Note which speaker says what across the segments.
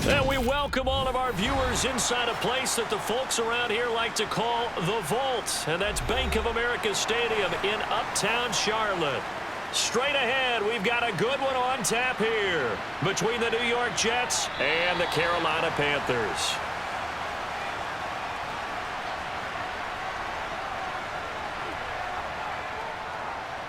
Speaker 1: And we welcome all of our viewers inside a place that the folks around here like to call the Vault. And that's Bank of America Stadium in Uptown Charlotte. Straight ahead, we've got a good one on tap here between the New York Jets and the Carolina Panthers.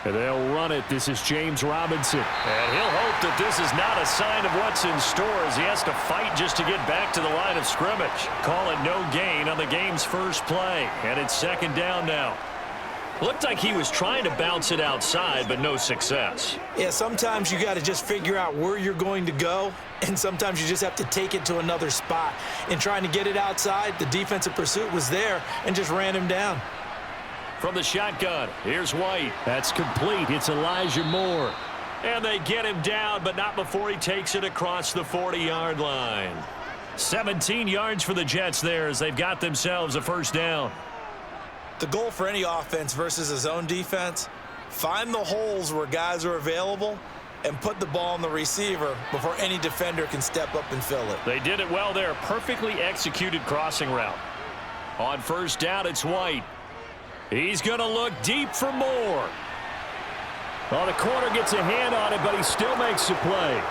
Speaker 1: And they'll run it. This is James Robinson. And he'll hope that this is not a sign of what's in store as he has to fight just to get back to the line of scrimmage. Call it no gain on the game's first play. And it's second down now. Looked like he was trying to bounce it outside, but no success.
Speaker 2: Yeah, sometimes you got to just figure out where you're going to go, and sometimes you just have to take it to another spot. In trying to get it outside, the defensive pursuit was there and just ran him down.
Speaker 1: From the shotgun, here's White. That's complete. It's Elijah Moore. And they get him down, but not before he takes it across the 40-yard line. 17 yards for the Jets there as they've got themselves a first down.
Speaker 2: The goal for any offense versus a zone defense, find the holes where guys are available and put the ball on the receiver before any defender can step up and fill it.
Speaker 1: They did it well there. Perfectly executed crossing route. On first down, it's White. He's going to look deep for Moore. Well, the corner gets a hand on it, but he still makes the play.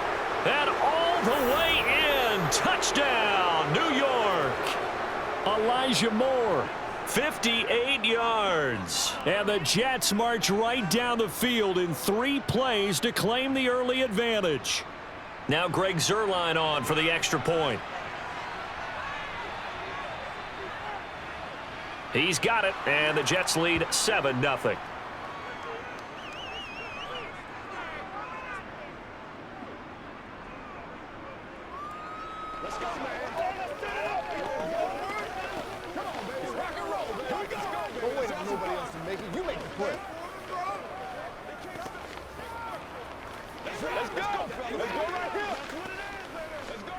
Speaker 1: And all the way in. Touchdown, New York. Elijah Moore, 58 yards. And the Jets march right down the field in 3 plays to claim the early advantage. Now Greg Zuerlein on for the extra point. He's got it, and the Jets lead 7-0.
Speaker 3: Let's go, man. Come on, baby. Rock and roll. Here we go. Don't wait on nobody else to make it. You make the play. Let's go. Let's go right here. Let's go.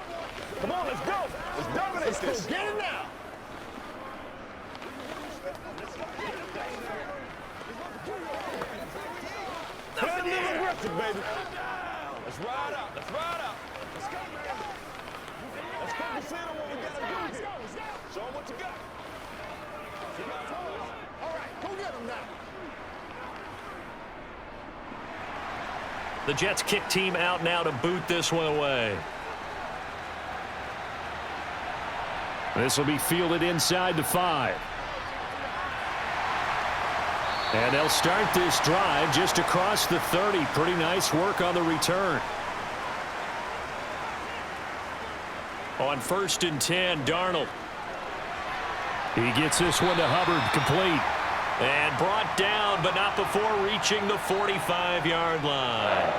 Speaker 3: Come on, let's go. Let's dominate this. Let's go. Get it now. Play a little aggressive, baby. Let's ride out. Let's ride out. Let's go, man. Let's focus in on what we got to do here. Show them what you got. All right, go get them now.
Speaker 1: The Jets kick team out now to boot this one away. This will be fielded inside the 5. And they'll start this drive just across the 30. Pretty nice work on the return. On 1st and 10, Darnold. He gets this one to Hubbard, complete. And brought down, but not before reaching the 45-yard line.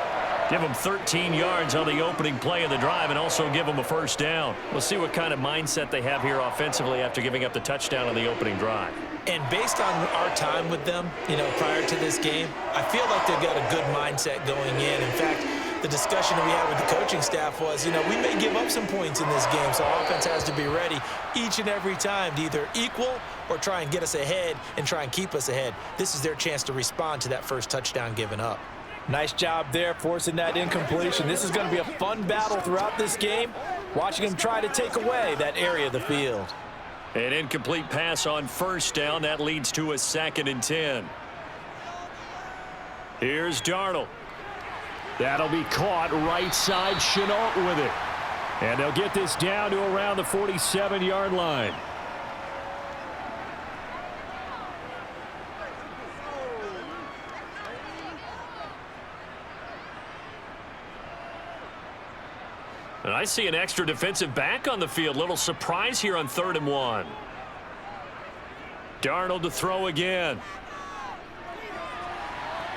Speaker 1: Give them 13 yards on the opening play of the drive and also give them a first down. We'll see what kind of mindset they have here offensively after giving up the touchdown on the opening drive.
Speaker 2: And based on our time with them, prior to this game, I feel like they've got a good mindset going in. In fact, the discussion that we had with the coaching staff was, we may give up some points in this game, so offense has to be ready each and every time to either equal or try and get us ahead and try and keep us ahead. This is their chance to respond to that first touchdown given up.
Speaker 4: Nice job there forcing that incompletion. This is going to be a fun battle throughout this game, watching him try to take away that area of the field.
Speaker 1: An incomplete pass on first down. That leads to a 2nd and 10. Here's Darnold. That'll be caught right side. Chenault with it. And they'll get this down to around the 47-yard line. And I see an extra defensive back on the field. Little surprise here on 3rd and 1. Darnold to throw again.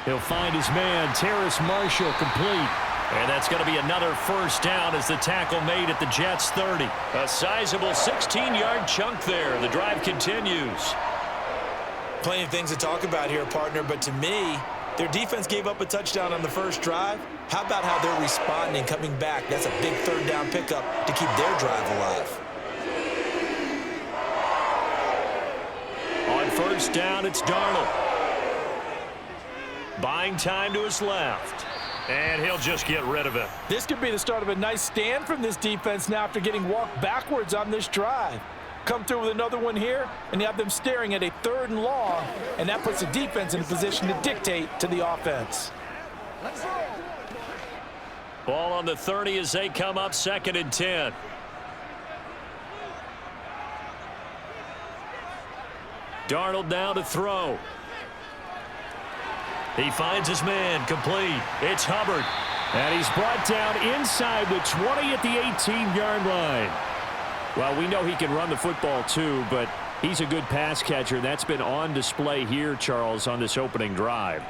Speaker 1: He'll find his man, Terrace Marshall, complete. And that's going to be another first down as the tackle made at the Jets' 30. A sizable 16-yard chunk there. The drive continues.
Speaker 2: Plenty of things to talk about here, partner, but to me, their defense gave up a touchdown on the first drive. How about how they're responding, coming back? That's a big 3rd down pickup to keep their drive alive.
Speaker 1: On first down, it's Darnold. Buying time to his left. And he'll just get rid of it.
Speaker 4: This could be the start of a nice stand from this defense now after getting walked backwards on this drive. Come through with another one here, and you have them staring at a 3rd and long, and that puts the defense in a position to dictate to the offense.
Speaker 1: Ball on the 30 as they come up 2nd and 10. Darnold now to throw. He finds his man, complete. It's Hubbard. And he's brought down inside the 20 at the 18-yard line. Well, we know he can run the football too, but he's a good pass catcher. That's been on display here, Charles, on this opening drive.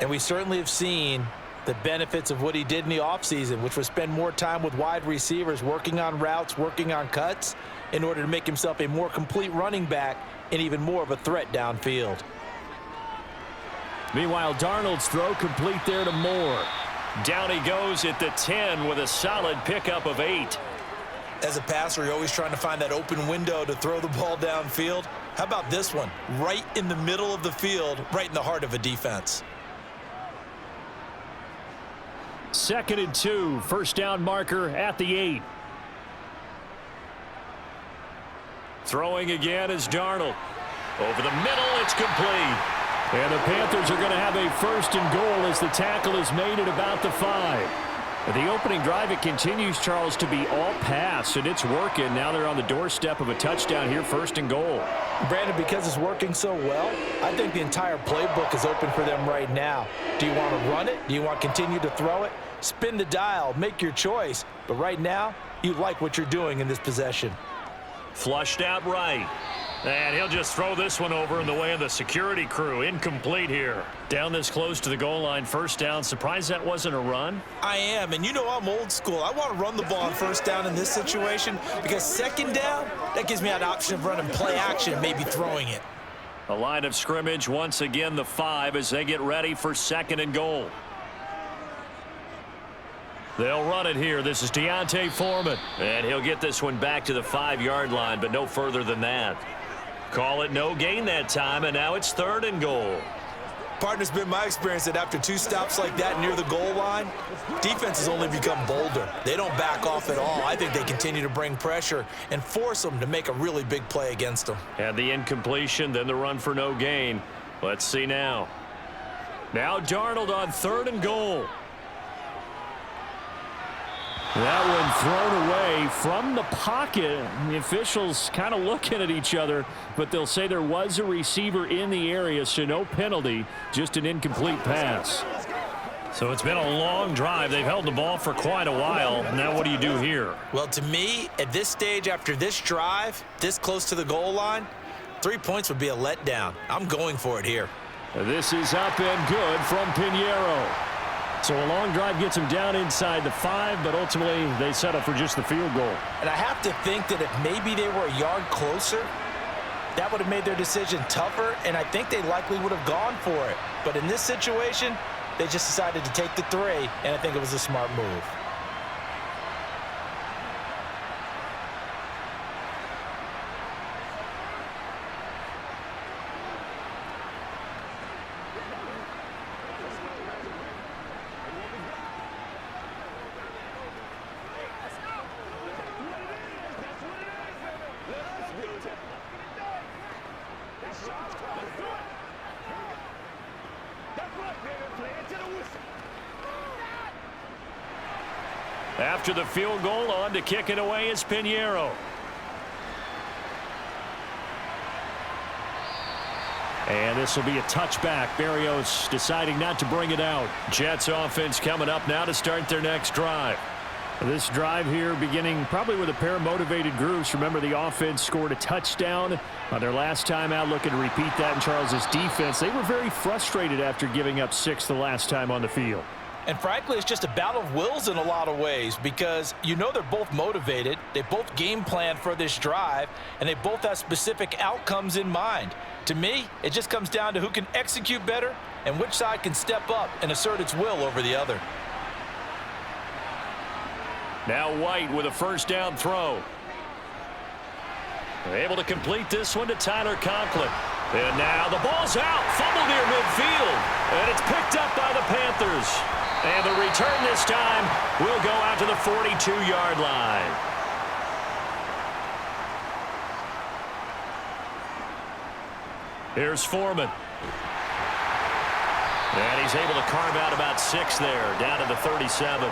Speaker 2: And we certainly have seen the benefits of what he did in the offseason, which was spend more time with wide receivers, working on routes, working on cuts, in order to make himself a more complete running back and even more of a threat downfield.
Speaker 1: Meanwhile, Darnold's throw complete there to Moore. Down he goes at the 10 with a solid pickup of 8.
Speaker 2: As a passer, you're always trying to find that open window to throw the ball downfield. How about this one? Right in the middle of the field, right in the heart of a defense.
Speaker 1: 2nd and 2, first down marker at the 8. Throwing again is Darnold. Over the middle, it's complete. And the Panthers are going to have a 1st and goal as the tackle is made at about the 5. The opening drive, it continues, Charles, to be all pass, and it's working. Now they're on the doorstep of a touchdown here, 1st and goal.
Speaker 2: Brandon, because it's working so well, I think the entire playbook is open for them right now. Do you want to run it? Do you want to continue to throw it? Spin the dial, make your choice. But right now, you like what you're doing in this possession.
Speaker 1: Flushed out right. And he'll just throw this one over in the way of the security crew. Incomplete here. Down this close to the goal line, 1st down. Surprised that wasn't a run?
Speaker 2: I am, and you know I'm old school. I want to run the ball on 1st down in this situation because 2nd down, that gives me an option of running play action, maybe throwing it.
Speaker 1: A line of scrimmage, once again the 5 as they get ready for 2nd and goal. They'll run it here. This is Deontay Foreman. And he'll get this one back to the 5-yard line, but no further than that. Call it no gain that time, and now it's 3rd and goal.
Speaker 2: Partner, it's been my experience that after 2 stops like that near the goal line, defenses only become bolder. They don't back off at all. I think they continue to bring pressure and force them to make a really big play against them.
Speaker 1: And the incompletion, then the run for no gain. Let's see now. Now Darnold on 3rd and goal. That one thrown away from the pocket. The officials kind of looking at each other, but they'll say there was a receiver in the area, so no penalty, just an incomplete pass. So it's been a long drive. They've held the ball for quite a while. Now what do you do here?
Speaker 2: Well, to me, at this stage, after this drive, this close to the goal line, 3 points would be a letdown. I'm going for it here.
Speaker 1: This is up and good from Pinheiro. So a long drive gets them down inside the 5, but ultimately they settle for just the field goal.
Speaker 2: And I have to think that if maybe they were a yard closer, that would have made their decision tougher, and I think they likely would have gone for it. But in this situation, they just decided to take the 3, and I think it was a smart move.
Speaker 1: After the field goal, on to kick it away is Pinheiro. And this will be a touchback. Berrios deciding not to bring it out. Jets offense coming up now to start their next drive. This drive here beginning probably with a pair of motivated groups. Remember, the offense scored a touchdown on their last time out. Looking to repeat that in Charles's defense. They were very frustrated after giving up 6 the last time on the field.
Speaker 2: And frankly, it's just a battle of wills in a lot of ways because you know they're both motivated. They both game plan for this drive, and they both have specific outcomes in mind. To me, it just comes down to who can execute better and which side can step up and assert its will over the other.
Speaker 1: Now White with a 1st down throw. They're able to complete this one to Tyler Conklin. And now the ball's out. Fumble near midfield. And it's picked up by the Panthers. And the return this time will go out to the 42-yard line. Here's Foreman. And he's able to carve out about 6 there, down to the 37.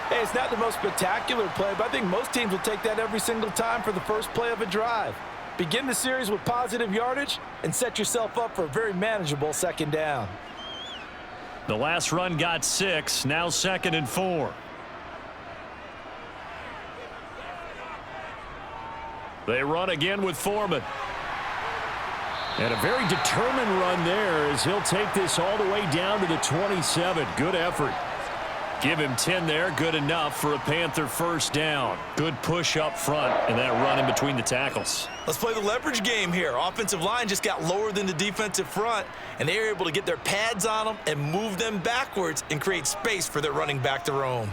Speaker 4: Hey, it's not the most spectacular play, but I think most teams will take that every single time for the first play of a drive. Begin the series with positive yardage and set yourself up for a very manageable second down.
Speaker 1: The last run got 6, now 2nd and 4. They run again with Foreman. And a very determined run there as he'll take this all the way down to the 27. Good effort. Give him 10 there. Good enough for a Panther first down. Good push up front and that run in between the tackles.
Speaker 2: Let's play the leverage game here. Offensive line just got lower than the defensive front, and they were able to get their pads on them and move them backwards and create space for their running back to roam.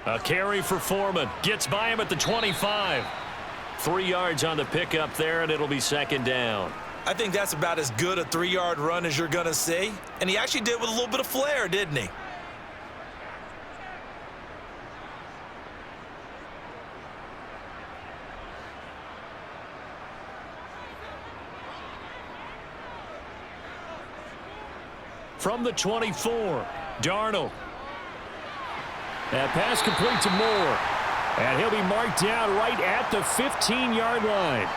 Speaker 1: A carry for Foreman. Gets by him at the 25. 3 yards on the pickup there, and it'll be 2nd down.
Speaker 2: I think that's about as good a 3-yard run as you're going to see. And he actually did with a little bit of flair, didn't he?
Speaker 1: From the 24, Darnold. That pass complete to Moore. And he'll be marked down right at the 15-yard line.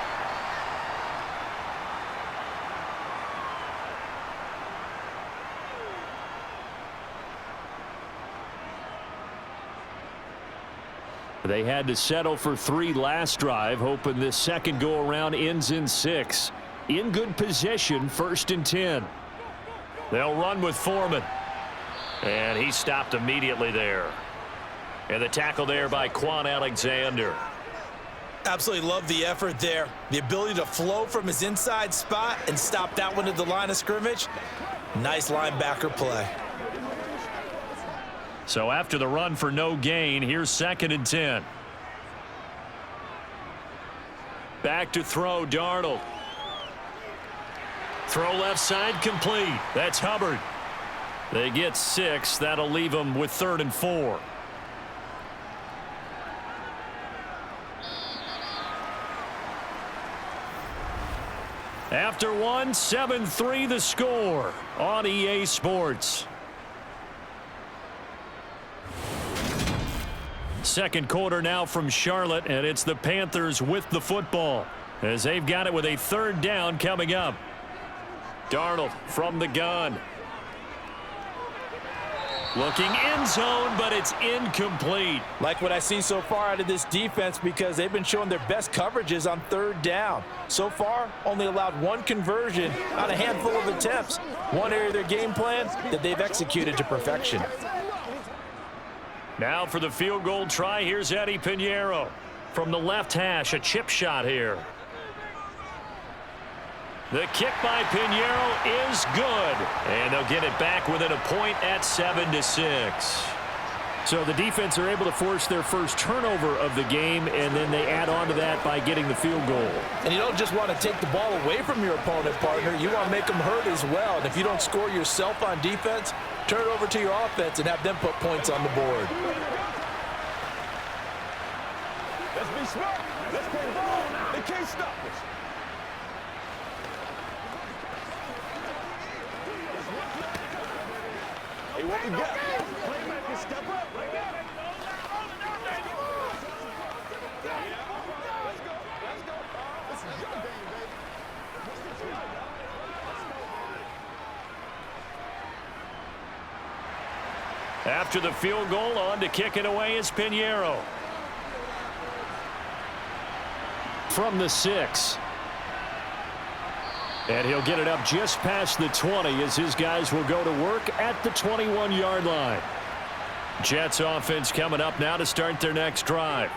Speaker 1: They had to settle for 3 last drive, hoping this second go-around ends in 6. In good position, 1st and 10. They'll run with Foreman. And he stopped immediately there. And the tackle there by Quan Alexander.
Speaker 2: Absolutely love the effort there. The ability to flow from his inside spot and stop that one at the line of scrimmage. Nice linebacker play.
Speaker 1: So after the run for no gain, here's 2nd and 10. Back to throw, Darnold. Throw left side complete. That's Hubbard. They get 6. That'll leave them with 3rd and 4. After 1, 7-3 the score on EA Sports. Second quarter now from Charlotte, and it's the Panthers with the football as they've got it with a 3rd down coming up. Darnold from the gun. Looking end zone, but it's incomplete.
Speaker 4: Like what I see so far out of this defense because they've been showing their best coverages on 3rd down. So far, only allowed 1 conversion on a handful of attempts. One area of their game plan that they've executed to perfection.
Speaker 1: Now for the field goal try, here's Eddie Pinheiro. From the left hash, a chip shot here. The kick by Pinheiro is good. And they'll get it back within a point at 7-6. So the defense are able to force their first turnover of the game, and then they add on to that by getting the field goal.
Speaker 4: And you don't just want to take the ball away from your opponent, partner. You want to make them hurt as well. And if you don't score yourself on defense, turn it over to your offense and have them put points on the board.
Speaker 3: Let's be smart. Let's play ball. They can't stop us. Hey, what we got? Playmakers step up. Let's go. Let's go. This is your game, baby.
Speaker 1: After the field goal, on to kick it away is Pinheiro. From the 6. And he'll get it up just past the 20 as his guys will go to work at the 21-yard line. Jets offense coming up now to start their next drive.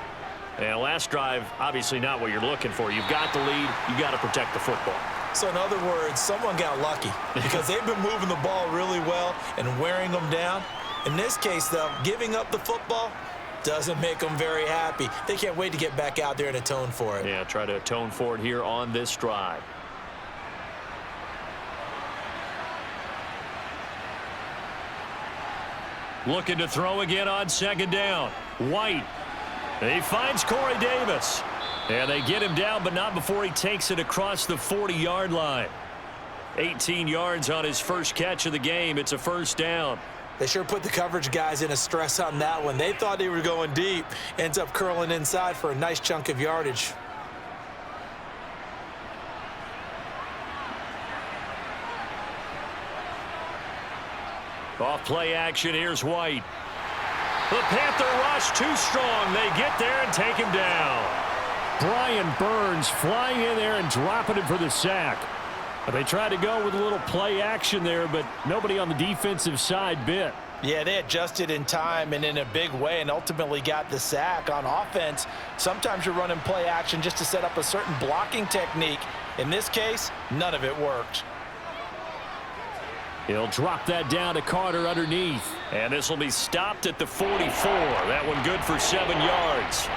Speaker 1: And last drive, obviously not what you're looking for. You've got the lead. You've got to protect the football.
Speaker 2: So in other words, someone got lucky because they've been moving the ball really well and wearing them down. In this case, though, giving up the football doesn't make them very happy. They can't wait to get back out there and atone for it.
Speaker 1: Yeah, try to atone for it here on this drive. Looking to throw again on second down. White. He finds Corey Davis. And they get him down, but not before he takes it across the 40-yard line. 18 yards on his first catch of the game. It's a first down.
Speaker 2: They sure put the coverage guys in a stress on that one. They thought they were going deep. Ends up curling inside for a nice chunk of yardage.
Speaker 1: Off play action, here's White. The Panther rush too strong. They get there and take him down. Brian Burns flying in there and dropping him for the sack. They tried to go with a little play action there, but nobody on the defensive side bit.
Speaker 4: Yeah, they adjusted in time and in a big way and ultimately got the sack. On offense, sometimes you're running play action just to set up a certain blocking technique. In this case, none of it worked.
Speaker 1: He'll drop that down to Carter underneath. And this will be stopped at the 44. That one good for 7 yards.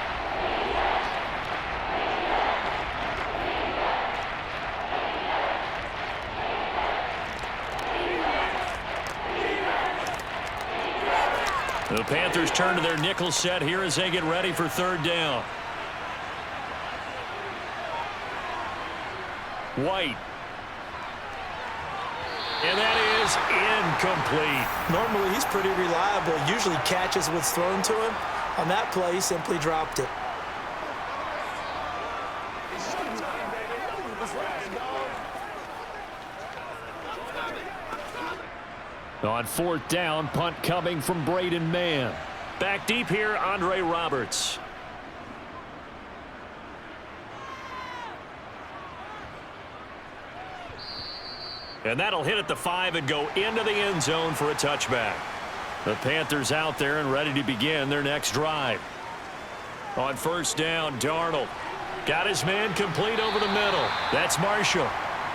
Speaker 1: The Panthers turn to their nickel set here as they get ready for third down. White. And that is incomplete.
Speaker 2: Normally, he's pretty reliable. Usually catches what's thrown to him. On that play, he simply dropped it.
Speaker 1: On fourth down, punt coming from Braden Mann. Back deep here, Andre Roberts. And that'll hit at the 5 and go into the end zone for a touchback. The Panthers out there and ready to begin their next drive. On first down, Darnold got his man complete over the middle. That's Marshall.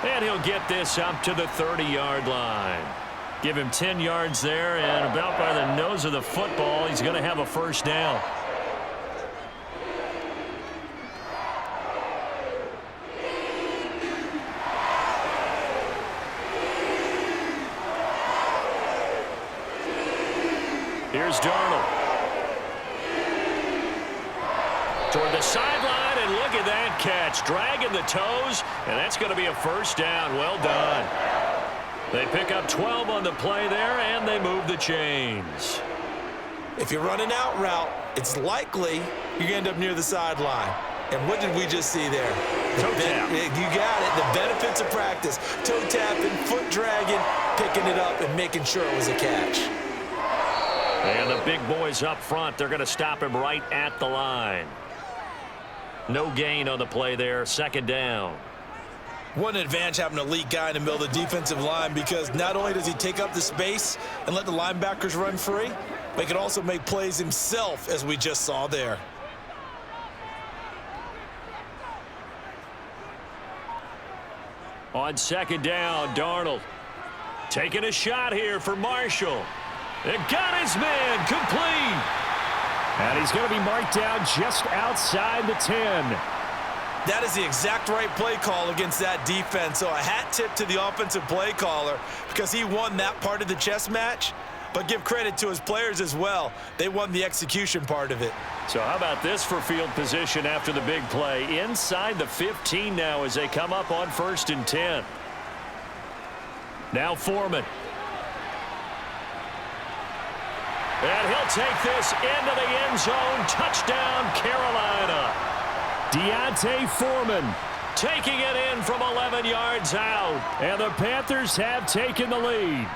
Speaker 1: And he'll get this up to the 30-yard line. Give him 10 yards there, and about by the nose of the football, he's going to have a first down. Here's Darnold. Toward the sideline, and look at that catch. Dragging the toes, and that's going to be a first down. Well done. They pick up 12 on the play there, and they move the chains.
Speaker 2: If you're running out route, it's likely you're going to end up near the sideline. And what did we just see there?
Speaker 1: Toe tap.
Speaker 2: You got it. The benefits of practice. Toe tapping, foot dragging, picking it up, and making sure it was a catch.
Speaker 1: And the big boys up front, they're going to stop him right at the line. No gain on the play there. Second down.
Speaker 2: What an advantage having an elite guy in the middle of the defensive line, because not only does he take up the space and let the linebackers run free, but he can also make plays himself, as we just saw there.
Speaker 1: On second down, Darnold taking a shot here for Marshall. It got his man complete. And he's going to be marked down just outside the 10.
Speaker 2: That is the exact right play call against that defense. So a hat tip to the offensive play caller, because he won that part of the chess match. But give credit to his players as well. They won the execution part of it.
Speaker 1: So how about this for field position after the big play? Inside the 15 now as they come up on 1st and 10. Now Foreman. And he'll take this into the end zone. Touchdown, Carolina. Deontay Foreman taking it in from 11 yards out. And the Panthers have taken the lead.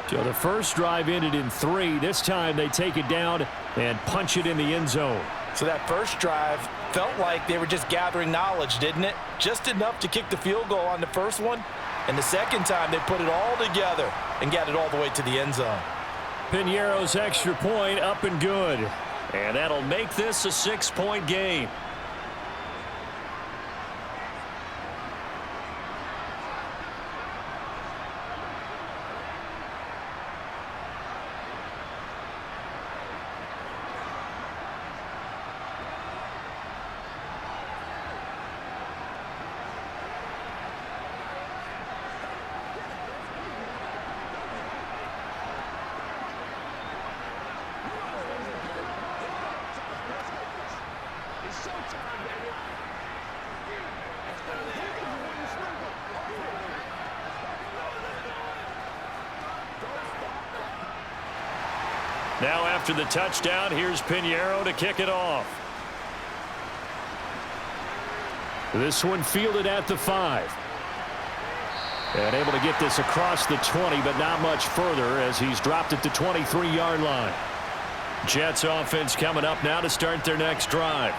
Speaker 1: So the first drive ended in 3. This time they take it down and punch it in the end zone.
Speaker 4: So that first drive felt like they were just gathering knowledge, didn't it? Just enough to kick the field goal on the first one. And the second time they put it all together and got it all the way to the end zone.
Speaker 1: Piñeiro's extra point up and good. And that'll make this a 6-point game. Now after the touchdown, here's Pinheiro to kick it off. This one fielded at the 5. And able to get this across the 20, but not much further as he's dropped it to 23-yard line. Jets offense coming up now to start their next drive.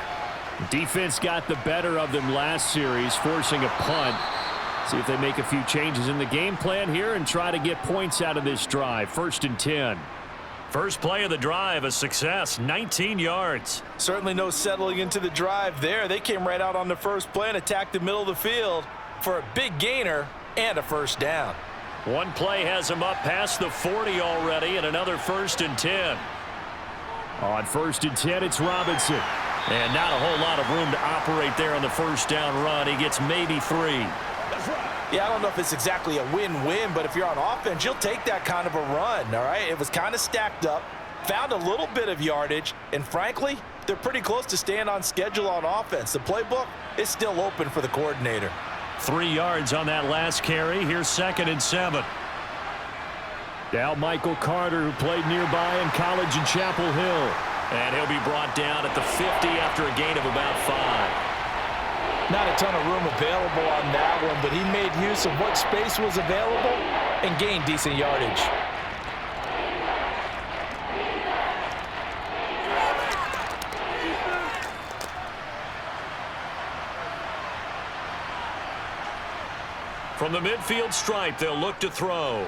Speaker 1: Defense got the better of them last series, forcing a punt. See if they make a few changes in the game plan here and try to get points out of this drive. 1st and 10. First play of the drive, a success, 19 yards.
Speaker 4: Certainly no settling into the drive there. They came right out on the first play and attacked the middle of the field for a big gainer and a first down.
Speaker 1: One play has him up past the 40 already, and another 1st and 10. On 1st and 10, it's Robinson. And not a whole lot of room to operate there on the first down run. He gets maybe 3.
Speaker 4: Yeah, I don't know if it's exactly a win-win, but if you're on offense, you'll take that kind of a run, all right? It was kind of stacked up, found a little bit of yardage, and frankly, they're pretty close to staying on schedule on offense. The playbook is still open for the coordinator.
Speaker 1: 3 yards on that last carry. Here's 2nd and 7. Now Michael Carter, who played nearby in college in Chapel Hill. And he'll be brought down at the 50 after a gain of about 5.
Speaker 4: Not a ton of room available on that one, but he made use of what space was available and gained decent yardage.
Speaker 1: From the midfield stripe, they'll look to throw.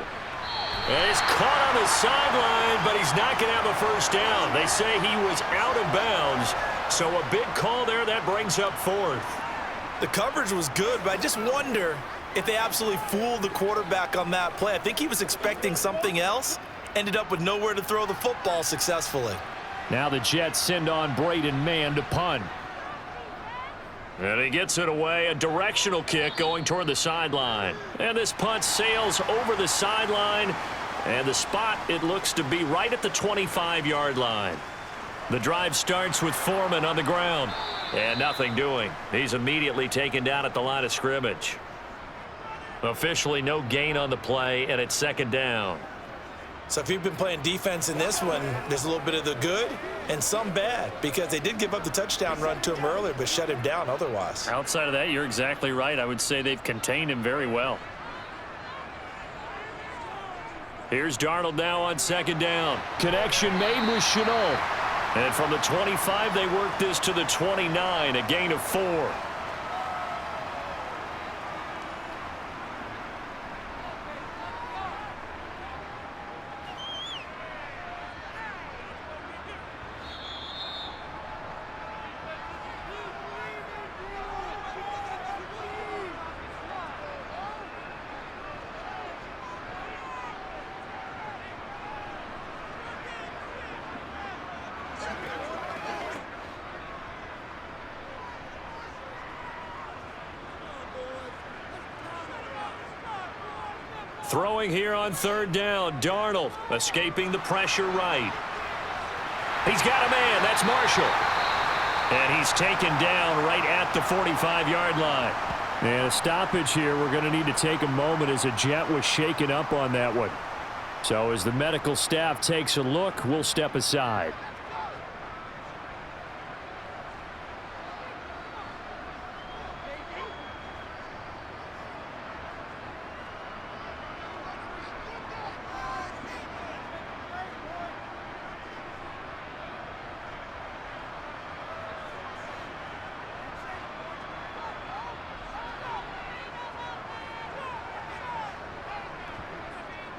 Speaker 1: And he's caught on the sideline, but he's not going to have a first down. They say he was out of bounds, so a big call there. That brings up 4th.
Speaker 2: The coverage was good, but I just wonder if they absolutely fooled the quarterback on that play. I think he was expecting something else, ended up with nowhere to throw the football successfully.
Speaker 1: Now the Jets send on Braden Mann to punt. And he gets it away, a directional kick going toward the sideline. And this punt sails over the sideline, and the spot, it looks to be right at the 25-yard line. The drive starts with Foreman on the ground. And nothing doing. He's immediately taken down at the line of scrimmage. Officially no gain on the play, and it's 2nd down.
Speaker 2: So if you've been playing defense in this one, there's a little bit of the good and some bad, because they did give up the touchdown run to him earlier, but shut him down otherwise.
Speaker 1: Outside of that, you're exactly right. I would say they've contained him very well. Here's Darnold now on 2nd down. Connection made with Chenault. And from the 25, they work this to the 29, a gain of 4. Throwing here on 3rd down, Darnold escaping the pressure right. He's got a man, that's Marshall. And he's taken down right at the 45-yard line. And a stoppage here, we're going to need to take a moment as a Jet was shaken up on that one. So as the medical staff takes a look, we'll step aside.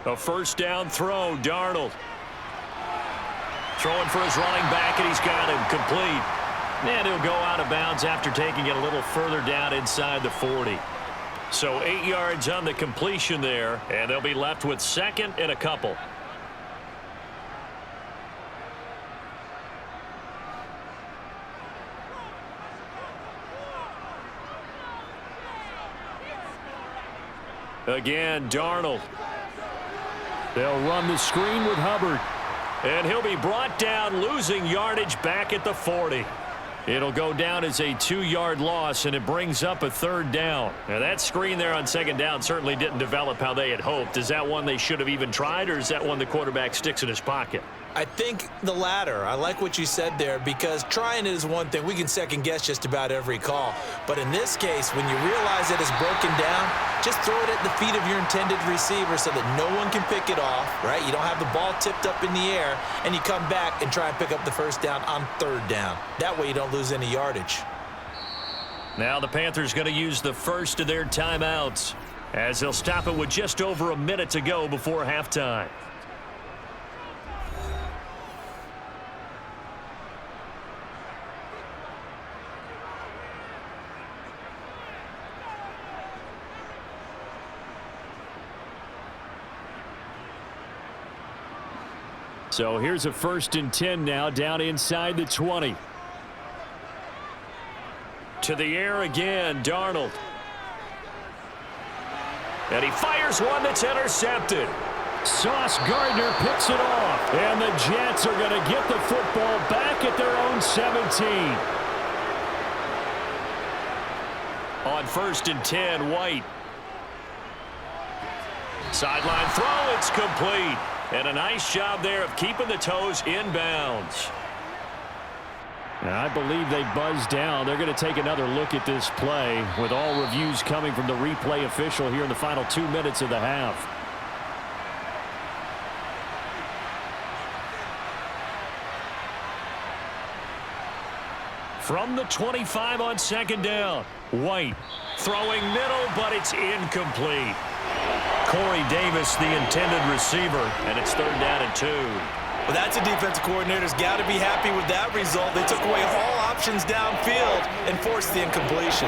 Speaker 1: A first down throw, Darnold. Throwing for his running back, and he's got him complete. And he'll go out of bounds after taking it a little further down inside the 40. So 8 yards on the completion there, and they'll be left with 2nd and a couple. Again, Darnold. They'll run the screen with Hubbard. And he'll be brought down, losing yardage back at the 40. It'll go down as a 2-yard loss, and it brings up a 3rd down. Now, that screen there on 2nd down certainly didn't develop how they had hoped. Is that one they should have even tried, or is that one the quarterback sticks in his pocket?
Speaker 2: I think the latter. I like what you said there, because trying it is one thing. We can second-guess just about every call. But in this case, when you realize that it's broken down, just throw it at the feet of your intended receiver so that no one can pick it off, right? You don't have the ball tipped up in the air, and you come back and try and pick up the 1st down on 3rd down. That way you don't lose any yardage.
Speaker 1: Now the Panthers going to use the first of their timeouts as they'll stop it with just over a minute to go before halftime. So here's a 1st and 10 now, down inside the 20. To the air again, Darnold. And he fires one that's intercepted. Sauce Gardner picks it off. And the Jets are going to get the football back at their own 17. On 1st and 10, White. Sideline throw, it's complete. And a nice job there of keeping the toes inbounds. And I believe they buzzed down. They're going to take another look at this play with all reviews coming from the replay official here in the final 2 minutes of the half. From the 25 on 2nd down, White throwing middle, but it's incomplete. Corey Davis, the intended receiver, and it's 3rd down and 2.
Speaker 2: Well, that's a defensive coordinator's got to be happy with that result. They took away all options downfield and forced the incompletion.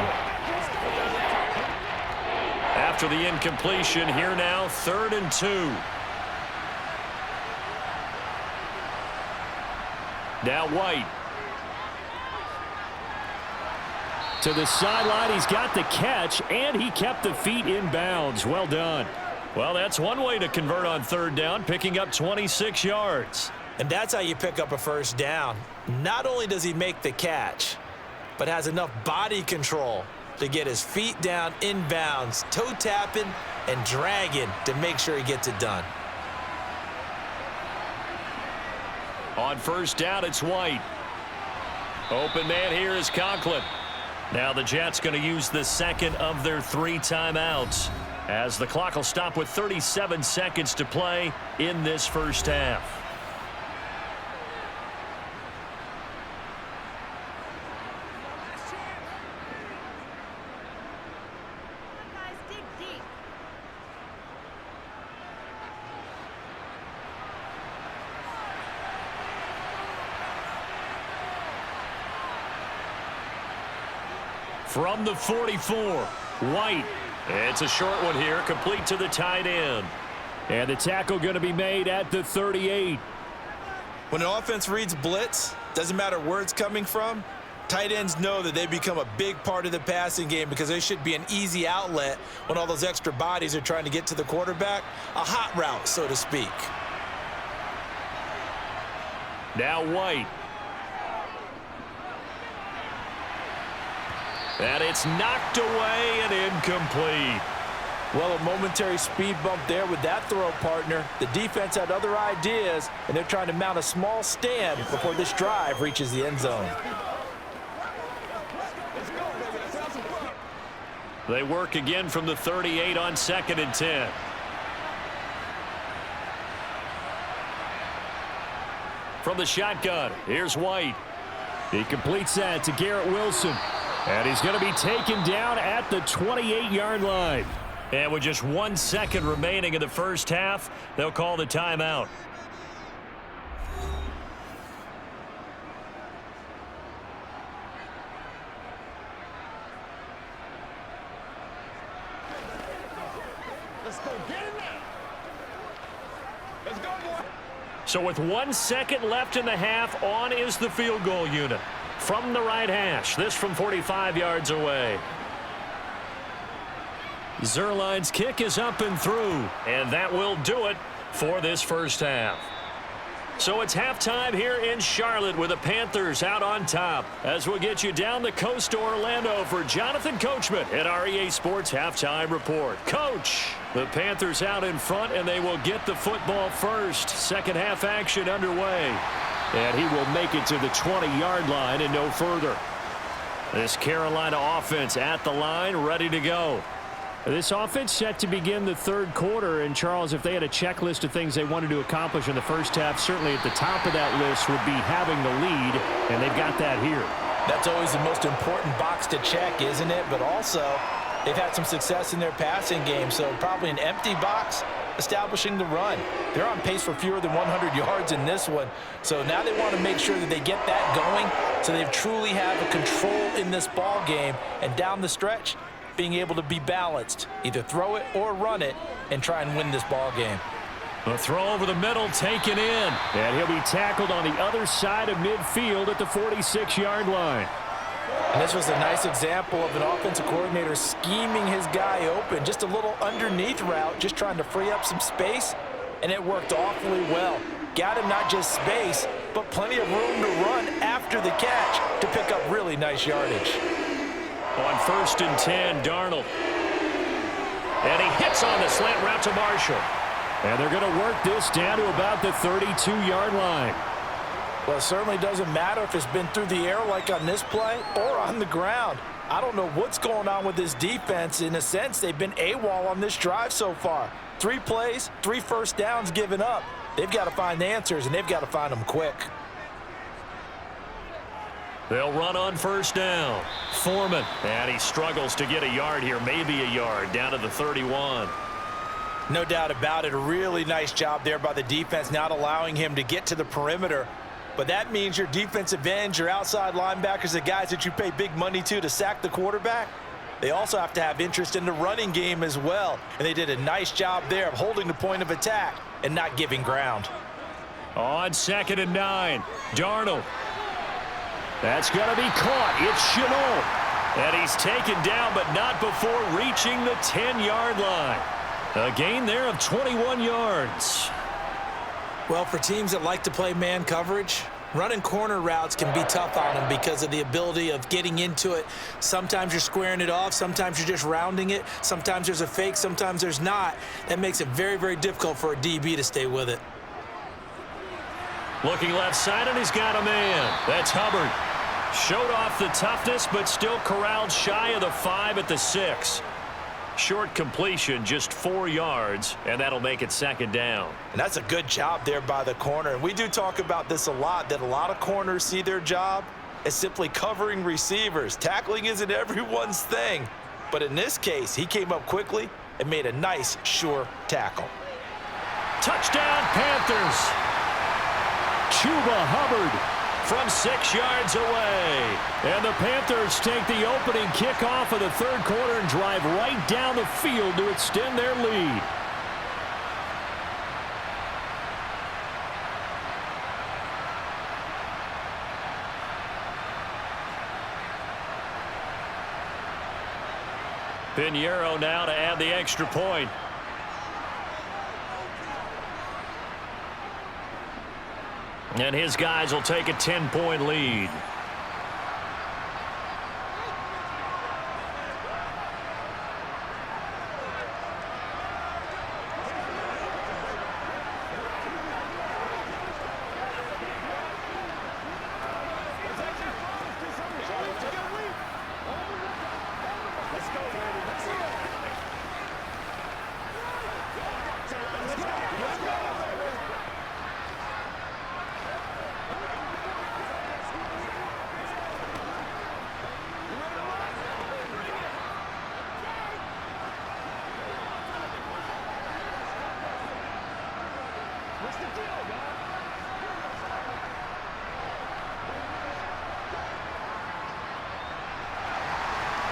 Speaker 1: After the incompletion, here now, 3rd and 2. Now White. To the sideline, he's got the catch, and he kept the feet in bounds. Well done. Well, that's one way to convert on 3rd down, picking up 26 yards.
Speaker 2: And that's how you pick up a 1st down. Not only does he make the catch, but has enough body control to get his feet down in bounds, toe tapping and dragging to make sure he gets it done.
Speaker 1: On 1st down, it's White. Open man here is Conklin. Now the Jets going to use the 2nd of their 3 timeouts, as the clock will stop with 37 seconds to play in this 1st half. From the 44, White. It's a short one here, complete to the tight end. And the tackle going to be made at the 38.
Speaker 2: When an offense reads blitz, doesn't matter where it's coming from, tight ends know that they become a big part of the passing game because they should be an easy outlet when all those extra bodies are trying to get to the quarterback. A hot route, so to speak.
Speaker 1: Now White. And it's knocked away and incomplete.
Speaker 4: Well, a momentary speed bump there with that throw, partner. The defense had other ideas, and they're trying to mount a small stand before this drive reaches the end zone.
Speaker 1: They work again from the 38 on 2nd and 10. From the shotgun, here's White. He completes that to Garrett Wilson. And he's going to be taken down at the 28-yard line. And with just 1 second remaining in the 1st half, they'll call the timeout.
Speaker 3: Let's go get it now. Let's go, boy.
Speaker 1: So with 1 second left in the half, on is the field goal unit. From the right hash, this from 45 yards away. Zerline's kick is up and through, and that will do it for this 1st half. So it's halftime here in Charlotte with the Panthers out on top. As we'll get you down the coast to Orlando for Jonathan Coachman at our EA Sports Halftime Report. Coach, the Panthers out in front, and they will get the football first. Second half action underway. And he will make it to the 20-yard line and no further. This Carolina offense at the line, ready to go. This offense set to begin the third quarter. And, Charles, if they had a checklist of things they wanted to accomplish in the first half, certainly at the top of that list would be having the lead, and they've got that here.
Speaker 4: That's always the most important box to check, isn't it? But also, they've had some success in their passing game, so probably an empty box establishing the run. They're on pace for fewer than 100 yards in this one, so now they want to make sure that they get that going so they truly have a control in this ball game, and down the stretch, being able to be balanced, either throw it or run it, and try and win this ball game.
Speaker 1: A throw over the middle taken in, and he'll be tackled on the other side of midfield at the 46-yard line.
Speaker 4: And this was a nice example of an offensive coordinator scheming his guy open, just a little underneath route, just trying to free up some space, and it worked awfully well. Got him not just space, but plenty of room to run after the catch to pick up really nice yardage.
Speaker 1: On 1st and 10, Darnold. And he hits on the slant route to Marshall. And they're going to work this down to about the 32-yard line.
Speaker 4: Well, it certainly doesn't matter if it's been through the air like on this play or on the ground. I don't know what's going on with this defense. In a sense, they've been AWOL on this drive so far. 3 plays, 3 first downs given up. They've got to find answers, and they've got to find them quick.
Speaker 1: They'll run on 1st down. Foreman. And he struggles to get a yard here, maybe a yard, down to the 31.
Speaker 4: No doubt about it. A really nice job there by the defense, not allowing him to get to the perimeter. But that means your defensive ends, your outside linebackers, the guys that you pay big money to sack the quarterback, they also have to have interest in the running game as well. And they did a nice job there of holding the point of attack and not giving ground.
Speaker 1: On 2nd and 9, Darnold. That's going to be caught. It's Chenault. And he's taken down, but not before reaching the 10-yard line. A gain there of 21 yards.
Speaker 4: Well, for teams that like to play man coverage, running corner routes can be tough on them because of the ability of getting into it. Sometimes you're squaring it off. Sometimes you're just rounding it. Sometimes there's a fake. Sometimes there's not. That makes it very, very difficult for a DB to stay with it.
Speaker 1: Looking left side, and he's got a man. That's Hubbard. Showed off the toughness, but still corralled shy of the 5 at the 6. Short completion, just 4 yards, and that'll make it 2nd down.
Speaker 4: And that's a good job there by the corner. And we do talk about this a lot, that a lot of corners see their job as simply covering receivers. Tackling isn't everyone's thing. But in this case, he came up quickly and made a nice, sure tackle.
Speaker 1: Touchdown, Panthers. Chuba Hubbard from 6 yards away. And the Panthers take the opening kickoff of the third quarter and drive right down the field to extend their lead. Pinheiro now to add the extra point. And his guys will take a 10-point lead.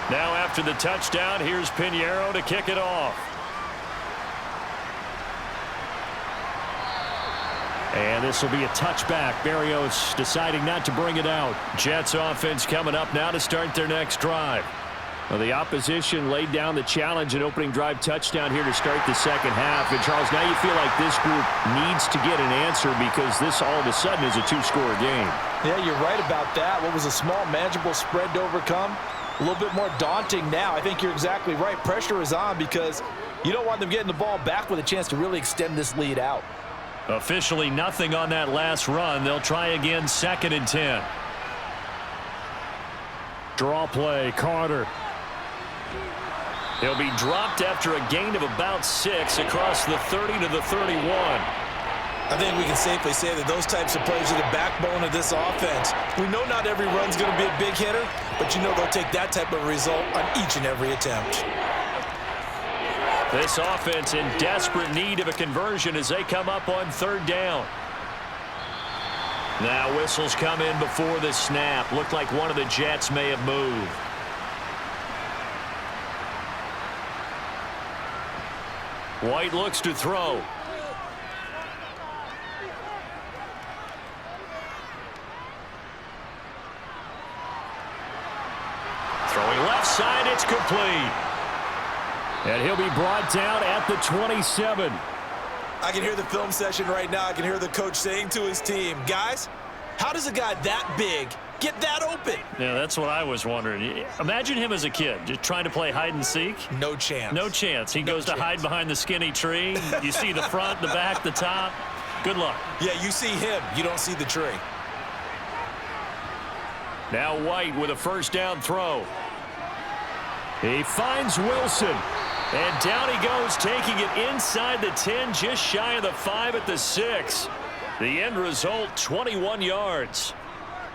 Speaker 1: Now after the touchdown, here's Pinheiro to kick it off. And this will be a touchback. Barrios deciding not to bring it out. Jets offense coming up now to start their next drive. Well, the opposition laid down the challenge and opening drive touchdown here to start the second half. And, Charles, now you feel like this group needs to get an answer because this all of a sudden is a two-score game.
Speaker 4: Yeah, you're right about that. What was a small, manageable spread to overcome? A little bit more daunting now. I think you're exactly right. Pressure is on because you don't want them getting the ball back with a chance to really extend this lead out.
Speaker 1: Officially nothing on that last run. They'll try again, 2nd and 10. Draw play, Carter. He'll be dropped after a gain of about 6 across the 30 to the 31.
Speaker 2: I think we can safely say that those types of plays are the backbone of this offense. We know not every run's going to be a big hitter, but you know they'll take that type of result on each and every attempt.
Speaker 1: This offense in desperate need of a conversion as they come up on 3rd down. Now whistles come in before the snap. Looked like one of the Jets may have moved. White looks to throw. Throwing left side, it's complete. And he'll be brought down at the 27.
Speaker 2: I can hear the film session right now. I can hear the coach saying to his team, guys, how does a guy that big get that open?
Speaker 1: Yeah, that's what I was wondering. Imagine him as a kid, just trying to play hide and seek.
Speaker 2: No chance.
Speaker 1: No chance. He goes to hide behind the skinny tree. You see the front, the back, the top. Good luck.
Speaker 2: Yeah, you see him. You don't see the tree.
Speaker 1: Now White with a 1st down throw. He finds Wilson. And down he goes, taking it inside the 10, just shy of the 5 at the 6. The end result, 21 yards.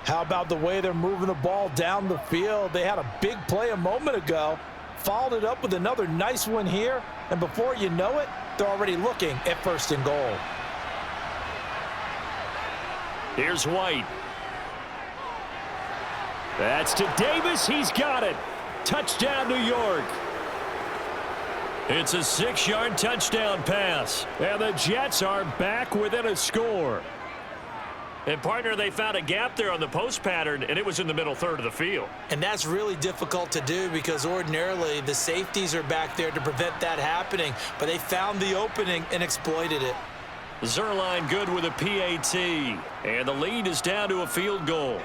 Speaker 4: How about the way they're moving the ball down the field? They had a big play a moment ago, followed it up with another nice one here, and before you know it, they're already looking at 1st and goal.
Speaker 1: Here's White. That's to Davis. He's got it. Touchdown, New York. It's a 6-yard touchdown pass. And the Jets are back within a score. And, partner, they found a gap there on the post pattern, and it was in the middle 3rd of the field.
Speaker 2: And that's really difficult to do because ordinarily the safeties are back there to prevent that happening. But they found the opening and exploited it.
Speaker 1: Zerline good with a PAT. And the lead is down to a field goal.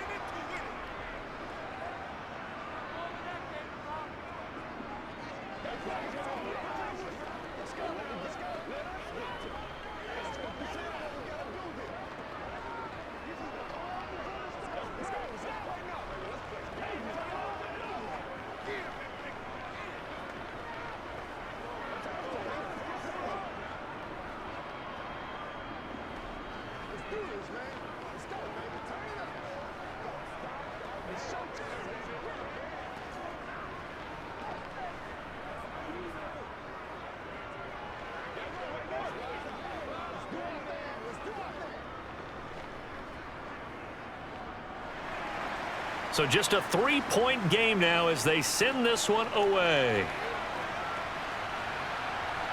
Speaker 1: So just a 3-point game now as they send this one away.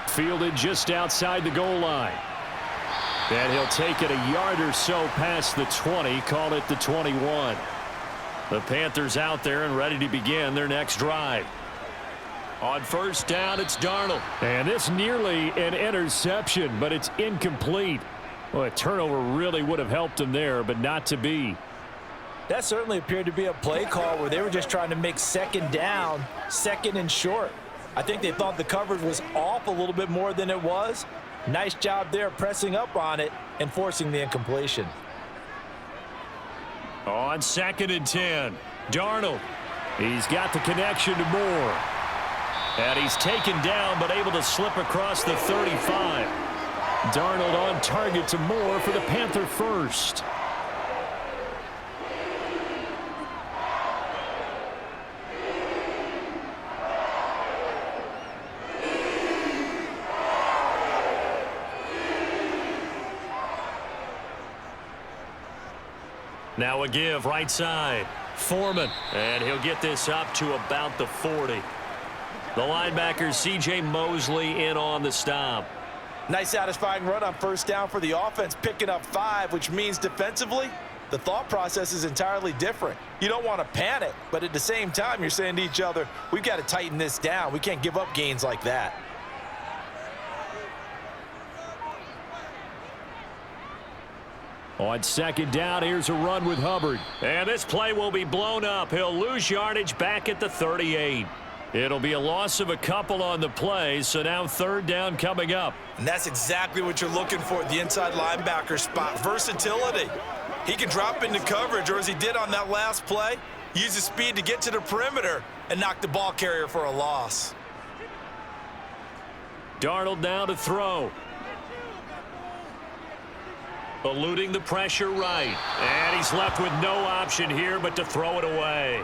Speaker 1: Fielded just outside the goal line. And he'll take it a yard or so past the 20, call it the 21. The Panthers out there and ready to begin their next drive. On 1st down, it's Darnold. And this nearly an interception, but it's incomplete. Well, a turnover really would have helped him there, but not to be.
Speaker 4: That certainly appeared to be a play call where they were just trying to make 2nd down, 2nd and short. I think they thought the coverage was off a little bit more than it was. Nice job there pressing up on it and forcing the incompletion.
Speaker 1: On 2nd and 10, Darnold. He's got the connection to Moore. And he's taken down but able to slip across the 35. Darnold on target to Moore for the Panther first. Now a give right side. Foreman. And he'll get this up to about the 40. The linebacker C.J. Mosley in on the stop.
Speaker 4: Nice satisfying run on 1st down for the offense, picking up 5, which means defensively the thought process is entirely different. You don't want to panic, but at the same time, you're saying to each other, we've got to tighten this down. We can't give up gains like that.
Speaker 1: On second down, here's a run with Hubbard. And this play will be blown up. He'll lose yardage back at the 38. It'll be a loss of a couple on the play, so now third down coming up.
Speaker 2: And that's exactly what you're looking for at the inside linebacker spot, versatility. He can drop into coverage, or as he did on that last play, use his speed to get to the perimeter and knock the ball carrier for a loss.
Speaker 1: Darnold now to throw. Eluding the pressure right. And he's left with no option here but to throw it away.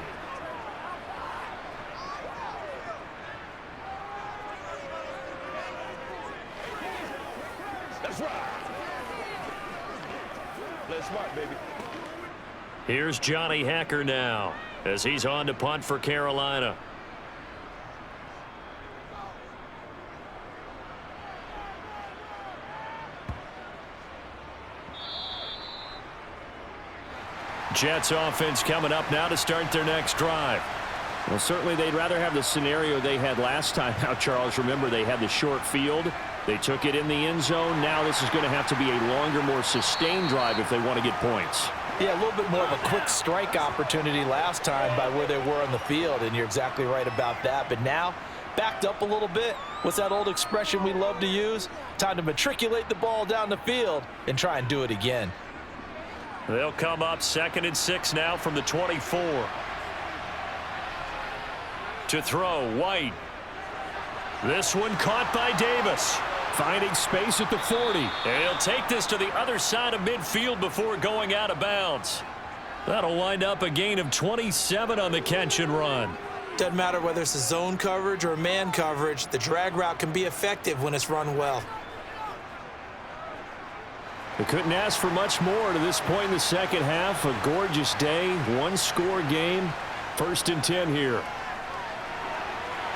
Speaker 3: That's right. Play smart, baby.
Speaker 1: Here's Johnny Hacker now as he's on to punt for Carolina. Jets offense coming up now to start their next drive.
Speaker 5: Well, certainly they'd rather have the scenario they had last time out, Charles. Remember, they had the short field. They took it in the end zone. Now this is going to have to be a longer, more sustained drive if they want to get points.
Speaker 4: Yeah, a little bit more of a quick strike opportunity last time by where they were on the field, and you're exactly right about that. But now, backed up a little bit. What's that old expression we love to use? Time to matriculate the ball down the field and try and do it again.
Speaker 1: They'll come up 2nd and 6 now from the 24. To throw, White. This one caught by Davis. Finding space at the 40. And he'll take this to the other side of midfield before going out of bounds. That'll wind up a gain of 27 on the catch and run.
Speaker 2: Doesn't matter whether it's a zone coverage or a man coverage, the drag route can be effective when it's run well.
Speaker 1: They couldn't ask for much more to this point in the second half. A gorgeous day, one-score game. 1st and 10 here.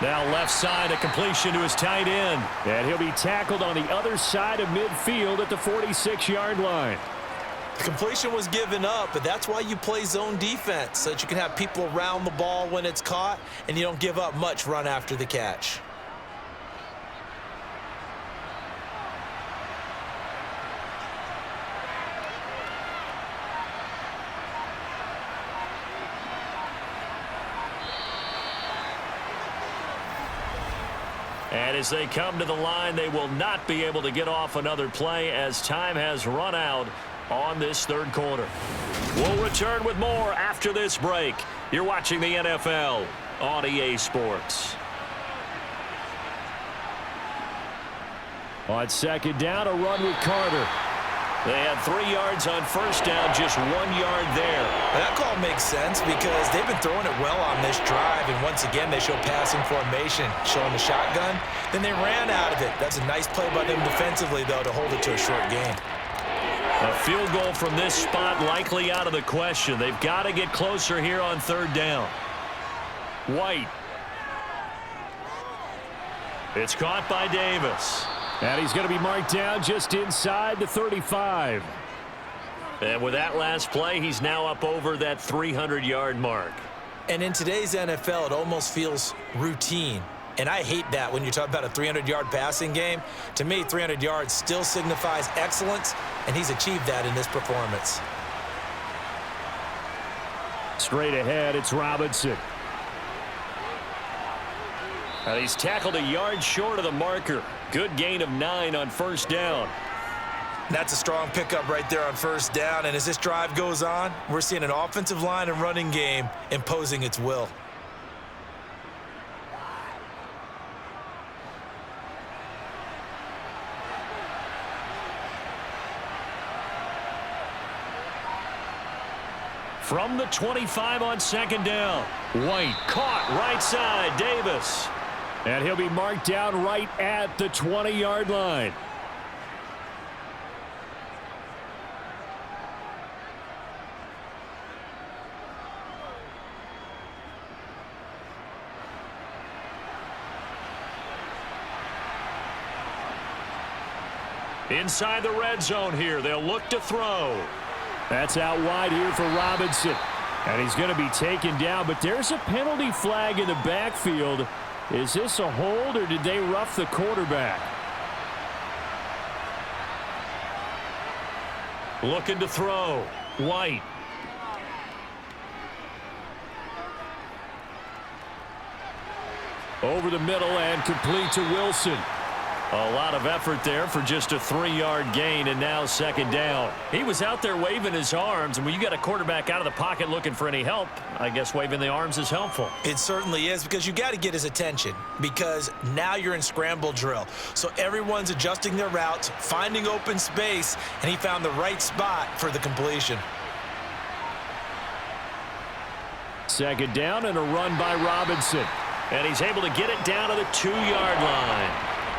Speaker 1: Now left side, a completion to his tight end. And he'll be tackled on the other side of midfield at the 46-yard line.
Speaker 2: The completion was given up, but that's why you play zone defense, so that you can have people around the ball when it's caught, and you don't give up much run after the catch.
Speaker 1: And as they come to the line, they will not be able to get off another play as time has run out on this third quarter. We'll return with more after this break. You're watching the NFL on EA Sports. On second down, a run with Carter. They had 3 yards on first down, just 1 yard there.
Speaker 2: That call makes sense because they've been throwing it well on this drive, and once again they show passing formation, showing the shotgun. Then they ran out of it. That's a nice play by them defensively, though, to hold it to a short gain.
Speaker 1: A field goal from this spot likely out of the question. They've got to get closer here on third down. White. It's caught by Davis. And he's going to be marked down just inside the 35. And with that last play, he's now up over that 300-yard mark.
Speaker 2: And in today's NFL, it almost feels routine. And I hate that when you talk about a 300-yard passing game. To me, 300 yards still signifies excellence, and he's achieved that in this performance.
Speaker 1: Straight ahead, it's Robinson. And he's tackled a yard short of the marker. Good gain of 9 on first down.
Speaker 2: That's a strong pickup right there on first down. And as this drive goes on, we're seeing an offensive line and running game imposing its will.
Speaker 1: From the 25 on second down. White caught right side. Davis. And he'll be marked down right at the 20-yard line. Inside the red zone here. They'll look to throw. That's out wide here for Robinson. And he's going to be taken down, but there's a penalty flag in the backfield. Is this a hold, or did they rough the quarterback? Looking to throw. White. Over the middle and complete to Wilson. A lot of effort there for just a 3-yard gain, and now second down. He was out there waving his arms, and when you got a quarterback out of the pocket looking for any help, I guess waving the arms is helpful.
Speaker 2: It certainly is, because you got to get his attention, because now you're in scramble drill. So everyone's adjusting their routes, finding open space, and he found the right spot for the completion.
Speaker 1: Second down and a run by Robinson. And he's able to get it down to the 2-yard line.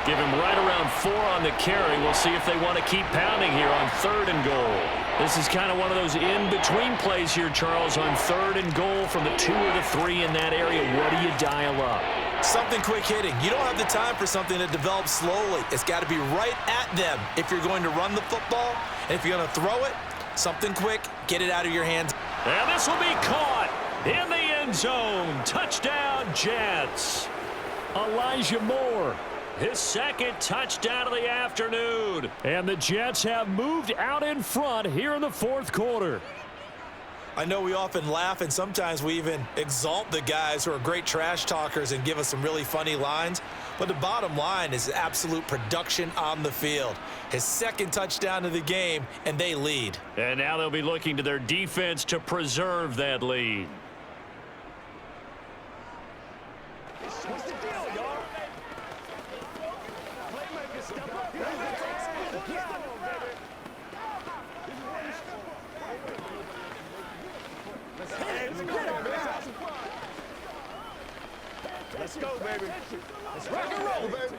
Speaker 1: Give him right around 4 on the carry. We'll see if they want to keep pounding here on 3rd and goal. This is kind of one of those in-between plays here, Charles, on 3rd and goal from the 2 or the 3 in that area. What do you dial up?
Speaker 2: Something quick hitting. You don't have the time for something that develops slowly. It's got to be right at them if you're going to run the football. And if you're going to throw it, something quick, get it out of your hands.
Speaker 1: And this will be caught in the end zone. Touchdown, Jets. Elijah Moore, his second touchdown of the afternoon. And the Jets have moved out in front here in the 4th quarter.
Speaker 2: I know we often laugh, and sometimes we even exalt the guys who are great trash talkers and give us some really funny lines. But the bottom line is absolute production on the field. His second touchdown of the game, and they lead.
Speaker 1: And now they'll be looking to their defense to preserve that lead.
Speaker 3: What's the deal, y'all? Playmakers step up. Let's go, baby. Let's rock and roll, baby.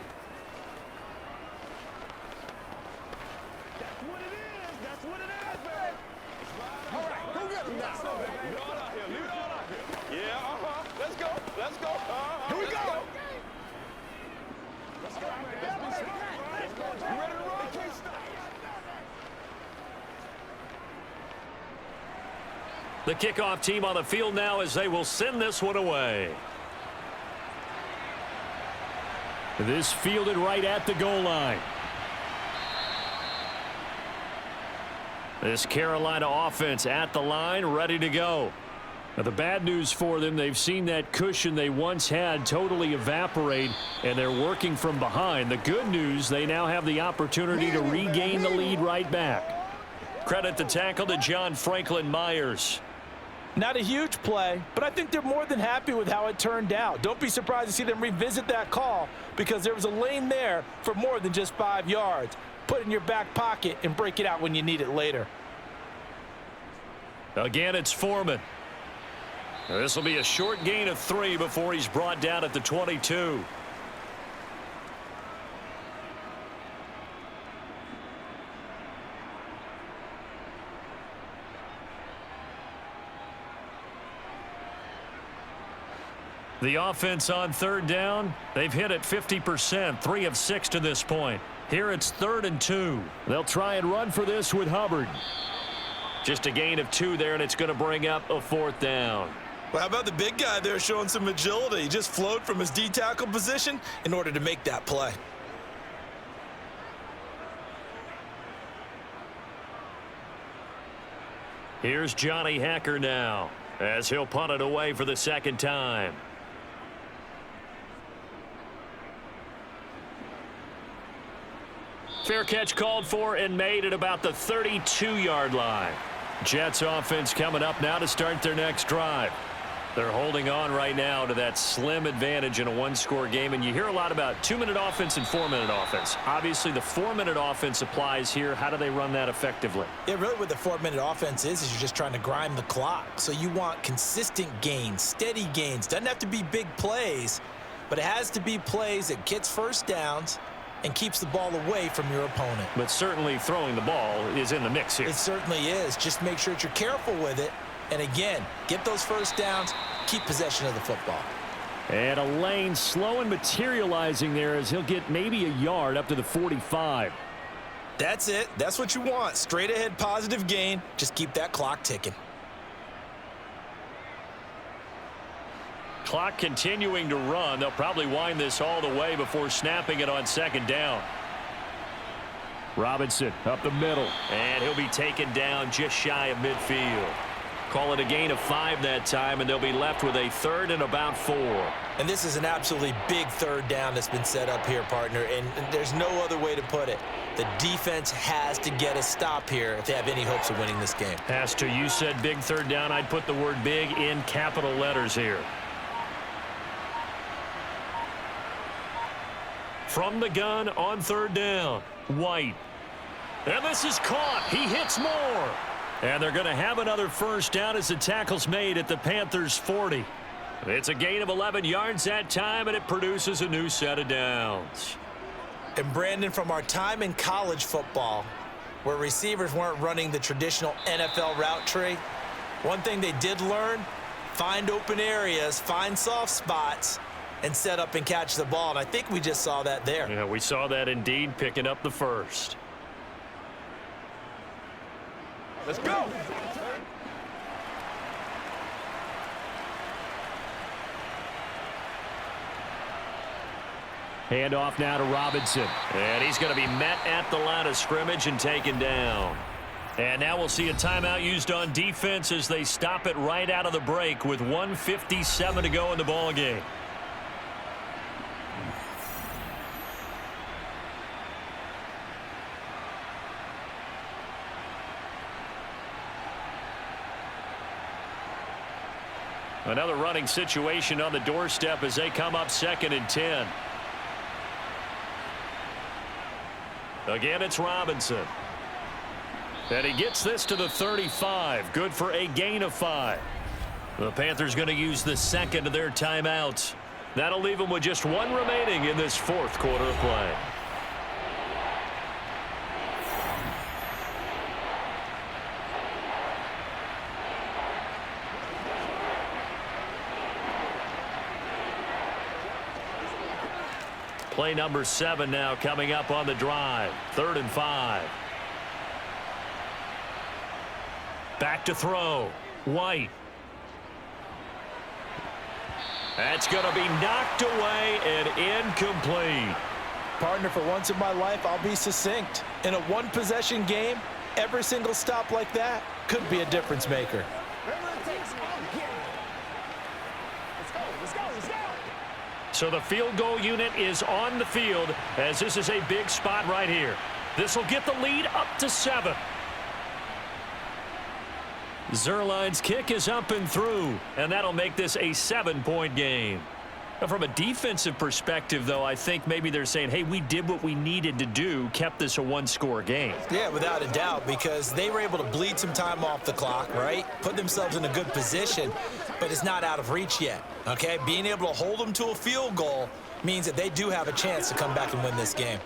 Speaker 3: That's what it is. That's what it is, baby. All right, go get him now. Leave it all out here. Leave it all out here. Yeah, Let's go. Let's go. Here we go. Let's go, man. Let's go. You ready to roll? They can't stop.
Speaker 1: The kickoff team on the field now as they will send this one away. This fielded right at the goal line. This Carolina offense at the line, ready to go. Now, the bad news for them, they've seen that cushion they once had totally evaporate, and they're working from behind. The good news, they now have the opportunity to regain the lead right back. Credit the tackle to John Franklin Myers.
Speaker 4: Not a huge play, but I think they're more than happy with how it turned out. Don't be surprised to see them revisit that call, because there was a lane there for more than just 5 yards. Put it in your back pocket and break it out when you need it later.
Speaker 1: Again, it's Foreman. This will be a short gain of 3 before he's brought down at the 22. The offense on 3rd down, they've hit it 50%, 3 of 6 to this point. Here it's 3rd and 2. They'll try and run for this with Hubbard. Just a gain of 2 there, and it's going to bring up a 4th down.
Speaker 2: Well, how about the big guy there showing some agility? He just flowed from his D-tackle position in order to make that play.
Speaker 1: Here's Johnny Hacker now, as he'll punt it away for the 2nd time. Fair catch called for and made at about the 32-yard line. Jets offense coming up now to start their next drive. They're holding on right now to that slim advantage in a 1-score game, and you hear a lot about 2-minute offense and 4-minute offense. Obviously, the 4-minute offense applies here. How do they run that effectively?
Speaker 2: Yeah, really what the 4-minute offense is you're just trying to grind the clock. So you want consistent gains, steady gains. Doesn't have to be big plays, but it has to be plays that gets first downs and keeps the ball away from your opponent.
Speaker 1: But certainly throwing the ball is in the mix here.
Speaker 2: It certainly is. Just make sure that you're careful with it. And again, get those first downs, keep possession of the football.
Speaker 1: And a lane slow and materializing there as he'll get maybe a yard up to the 45.
Speaker 2: That's it. That's what you want. Straight ahead positive gain. Just keep that clock ticking.
Speaker 1: Clock continuing to run. They'll probably wind this all the way before snapping it on second down.
Speaker 5: Robinson up the middle.
Speaker 1: And he'll be taken down just shy of midfield. Call it a gain of 5 that time, and they'll be left with a 3rd and about 4.
Speaker 2: And this is an absolutely big 3rd down that's been set up here, partner, and there's no other way to put it. The defense has to get a stop here if they have any hopes of winning this game.
Speaker 1: Has to. You said big 3rd down. I'd put the word big in capital letters here. From the gun on 3rd down, White. And this is caught. He hits more. And they're going to have another 1st down as the tackle's made at the Panthers' 40. It's a gain of 11 yards that time, and it produces a new set of downs.
Speaker 2: And Brandon, from our time in college football, where receivers weren't running the traditional NFL route tree, one thing they did learn, find open areas, find soft spots, and set up and catch the ball. And I think we just saw that there.
Speaker 1: Yeah, we saw that indeed, picking up the 1st.
Speaker 3: Let's go.
Speaker 5: Hand off now to Robinson.
Speaker 1: And he's going to be met at the line of scrimmage and taken down. And now we'll see a timeout used on defense as they stop it right out of the break with 1:57 to go in the ball game. Another running situation on the doorstep as they come up 2nd and 10. Again, it's Robinson. And he gets this to the 35. Good for a gain of 5. The Panthers going to use the 2nd of their timeouts. That'll leave them with just 1 remaining in this 4th quarter of play. Play number 7 now coming up on the drive. 3rd and 5. Back to throw. White. That's going to be knocked away and incomplete.
Speaker 4: Partner, for once in my life, I'll be succinct. In a 1-possession game, every single stop like that could be a difference maker.
Speaker 1: So the field goal unit is on the field as this is a big spot right here. This will get the lead up to 7. Zerline's kick is up and through, and that'll make this a 7-point game. Now, from a defensive perspective, though, I think maybe they're saying, hey, we did what we needed to do, kept this a 1-score game.
Speaker 2: Yeah, without a doubt, because they were able to bleed some time off the clock, right? Put themselves in a good position, but it's not out of reach yet, okay? Being able to hold them to a field goal means that they do have a chance to come back and win this game.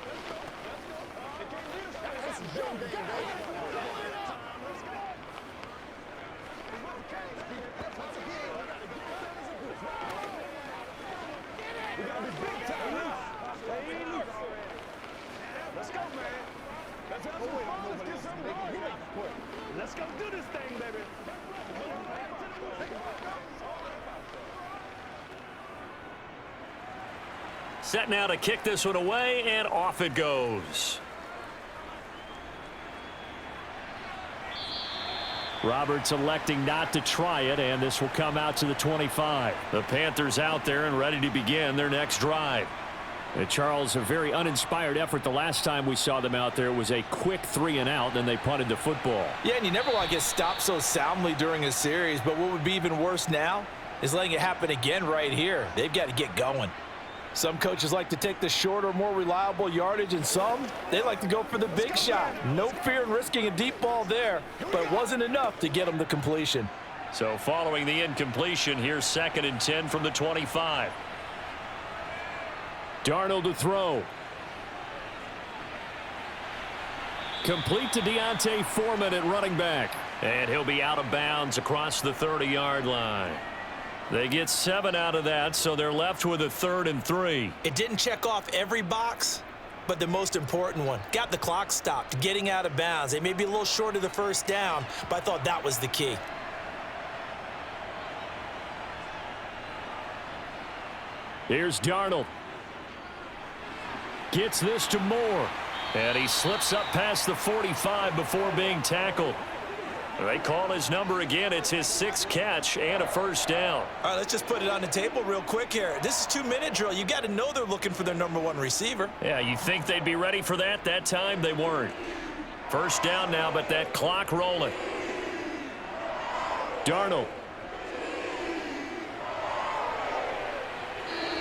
Speaker 3: Let's go do this thing, baby.
Speaker 1: Set now to kick this one away, and off it goes. Roberts electing not to try it, and this will come out to the 25. The Panthers out there and ready to begin their next drive. And Charles, a very uninspired effort the last time we saw them out there. It was a quick 3-and-out, then they punted the football.
Speaker 4: Yeah, and you never want to get stopped so soundly during a series, but what would be even worse now is letting it happen again right here. They've got to get going. Some coaches like to take the shorter, more reliable yardage, and some, they like to go for the big shot. No fear in risking a deep ball there, but it wasn't enough to get them the completion.
Speaker 1: So following the incompletion, here's 2nd and 10 from the 25. Darnold to throw. Complete to Deontay Foreman at running back. And he'll be out of bounds across the 30-yard line. They get 7 out of that, so they're left with a 3rd and 3.
Speaker 2: It didn't check off every box, but the most important one. Got the clock stopped, getting out of bounds. They may be a little short of the first down, but I thought that was the key.
Speaker 1: Here's Darnold. Gets this to Moore. And he slips up past the 45 before being tackled. They call his number again. It's his 6th catch and a first down.
Speaker 2: All right, let's just put it on the table real quick here. This is 2-minute drill. You got to know they're looking for their #1 receiver.
Speaker 1: Yeah, you think they'd be ready for that? That time they weren't. First down now, but that clock rolling. Darnold.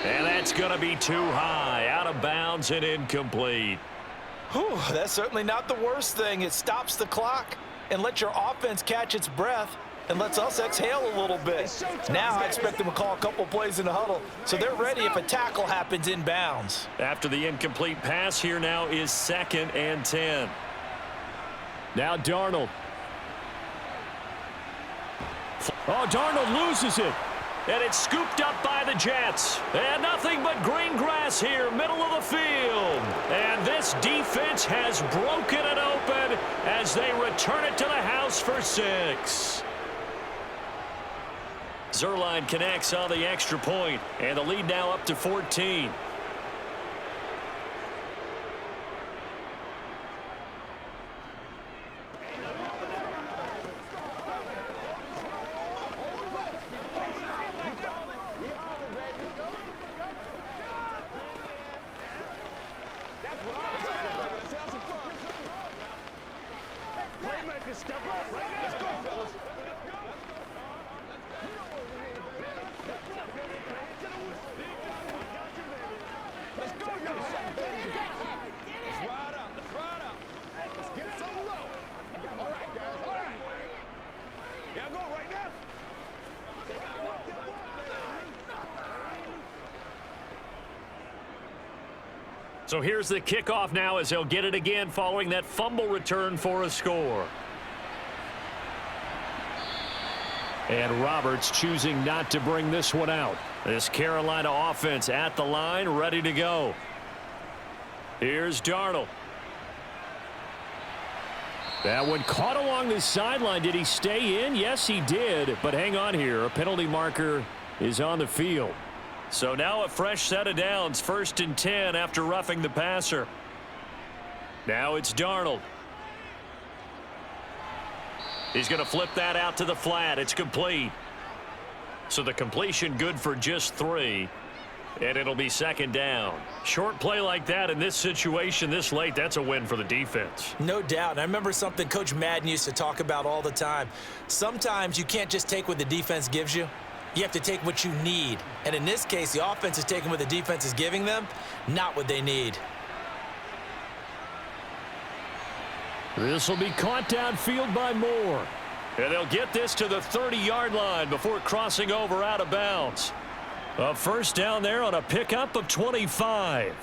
Speaker 1: And that's going to be too high. Out of bounds and incomplete.
Speaker 4: Whew, that's certainly not the worst thing. It stops the clock and lets your offense catch its breath and lets us exhale a little bit. Now I expect them to call a couple plays in the huddle so they're ready if a tackle happens in bounds.
Speaker 1: After the incomplete pass, here now is 2nd and 10. Now Darnold. Oh, Darnold loses it. And it's scooped up by the Jets. And nothing but green grass here, middle of the field. And this defense has broken it open as they return it to the house for 6. Zerline connects on the extra point, and the lead now up to 14. So here's the kickoff now as they'll get it again following that fumble return for a score. And Roberts choosing not to bring this one out. This Carolina offense at the line, ready to go. Here's Darnold. That one caught along the sideline. Did he stay in? Yes, he did. But hang on here. A penalty marker is on the field. So now a fresh set of downs, 1st and 10 after roughing the passer. Now it's Darnold. He's going to flip that out to the flat. It's complete. So the completion good for just 3. And it'll be 2nd down. Short play like that in this situation this late, that's a win for the defense.
Speaker 2: No doubt. And I remember something Coach Madden used to talk about all the time. Sometimes you can't just take what the defense gives you. You have to take what you need. And in this case, the offense is taking what the defense is giving them, not what they need.
Speaker 1: This will be caught downfield by Moore. And they'll get this to the 30-yard line before crossing over out of bounds. A first down there on a pickup of 25.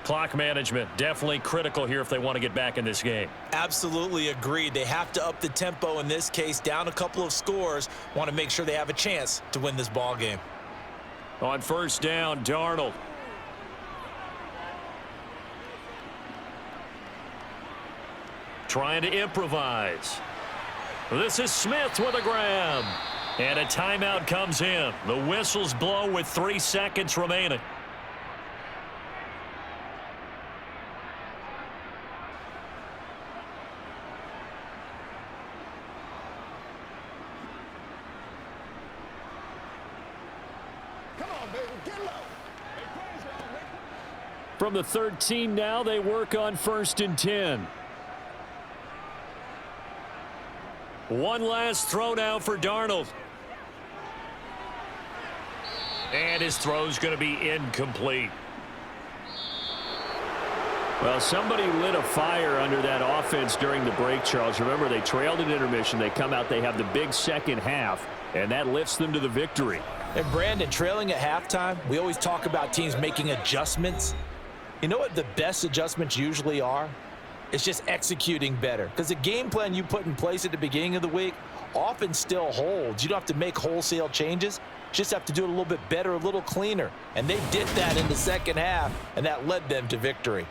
Speaker 1: Clock management definitely critical here if they want to get back in this game.
Speaker 2: Absolutely agreed. They have to up the tempo in this case, down a couple of scores. Want to make sure they have a chance to win this ball game.
Speaker 1: On first down, Darnold. Trying to improvise. This is Smith with a grab. And a timeout comes in. The whistles blow with 3 seconds remaining. From the 13 now, they work on 1st and 10. One last throw now for Darnold. And his throw's going to be incomplete. Well, somebody lit a fire under that offense during the break, Charles. Remember, they trailed at intermission. They come out, they have the big second half, and that lifts them to the victory.
Speaker 4: And Brandon, trailing at halftime, we always talk about teams making adjustments. You know what the best adjustments usually are? It's just executing better. Because the game plan you put in place at the beginning of the week often still holds. You don't have to make wholesale changes. You just have to do it a little bit better, a little cleaner. And they did that in the second half, and that led them to victory.